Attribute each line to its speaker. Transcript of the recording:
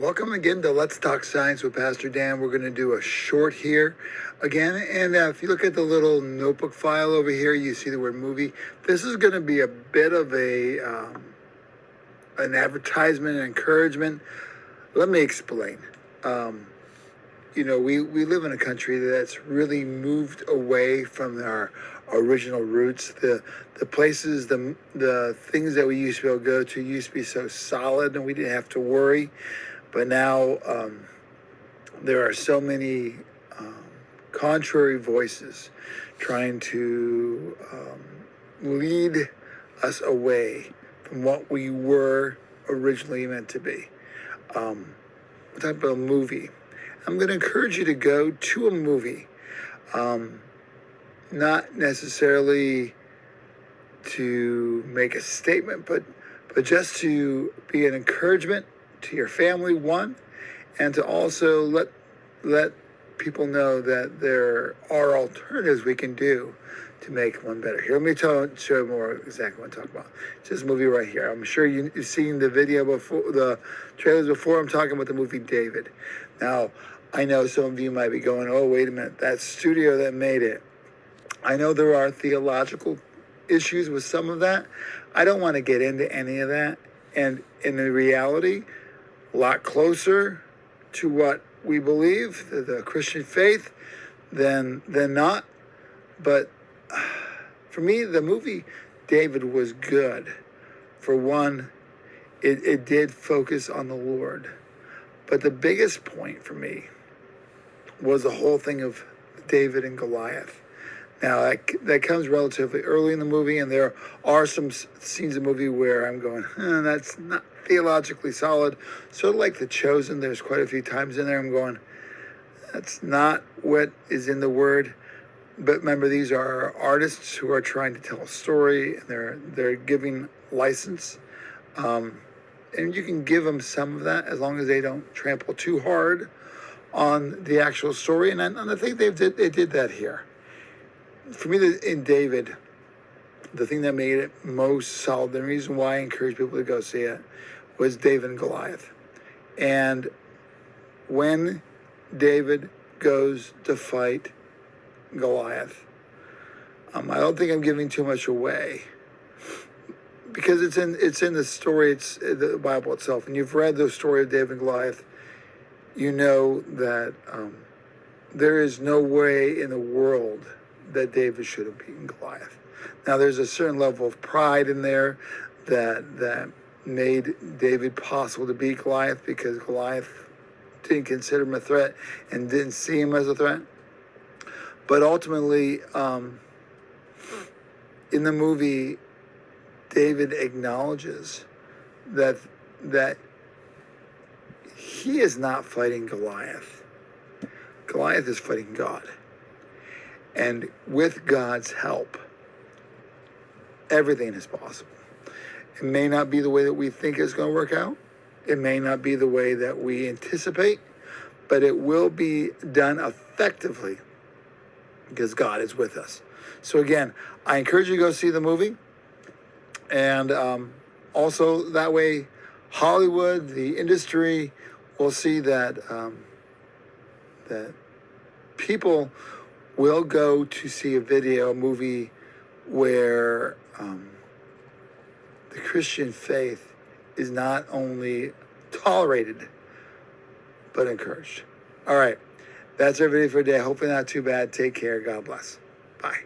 Speaker 1: Welcome again to Let's Talk Science with Pastor Dan. We're going to do a short here again. And if you look at the little notebook file over here, you see the word movie. This is going to be a bit of an advertisement and encouragement. Let me explain. We live in a country that's really moved away from our original roots. The places, the things that we used to be able to go to used to be so solid and we didn't have to worry. But now there are so many contrary voices trying to lead us away from what we were originally meant to be. We're talking about a movie. I'm going to encourage you to go to a movie, not necessarily to make a statement, but just to be an encouragement to your family, one, and to also let people know that there are alternatives we can do to make one better. Here, let me show more exactly what I'm talking about. It's this movie right here. I'm sure you've seen the video before, the trailers before. I'm talking about the movie David. Now, I know some of you might be going, oh, wait a minute, that studio that made it. I know there are theological issues with some of that. I don't want to get into any of that. And in the reality, a lot closer to what we believe, the Christian faith, than not. But for me, the movie David was good. For one, it did focus on the Lord. But the biggest point for me was the whole thing of David and Goliath. Now, that comes relatively early in the movie, and there are some scenes in the movie where I'm going, that's not theologically solid. Sort of like The Chosen, there's quite a few times in there I'm going, that's not what is in the Word. But remember, these are artists who are trying to tell a story, and they're giving license. And you can give them some of that as long as they don't trample too hard on the actual story. And I think they did that here. For me, in David, the thing that made it most solid, the reason why I encourage people to go see it, was David and Goliath. And when David goes to fight Goliath, I don't think I'm giving too much away, because it's in the story, it's the Bible itself, and you've read the story of David and Goliath. You know that there is no way in the world that David should have beaten Goliath. Now, there's a certain level of pride in there that made David possible to beat Goliath, because Goliath didn't consider him a threat and didn't see him as a threat. But ultimately, in the movie, David acknowledges that he is not fighting Goliath. Goliath is fighting God. And with God's help, everything is possible. It may not be the way that we think it's going to work out. It may not be the way that we anticipate, but it will be done effectively because God is with us. So again, I encourage you to go see the movie. And also that way, Hollywood, the industry, will see that that people will go to see a movie where the Christian faith is not only tolerated, but encouraged. All right, that's everything for today. Hopefully not too bad. Take care. God bless. Bye.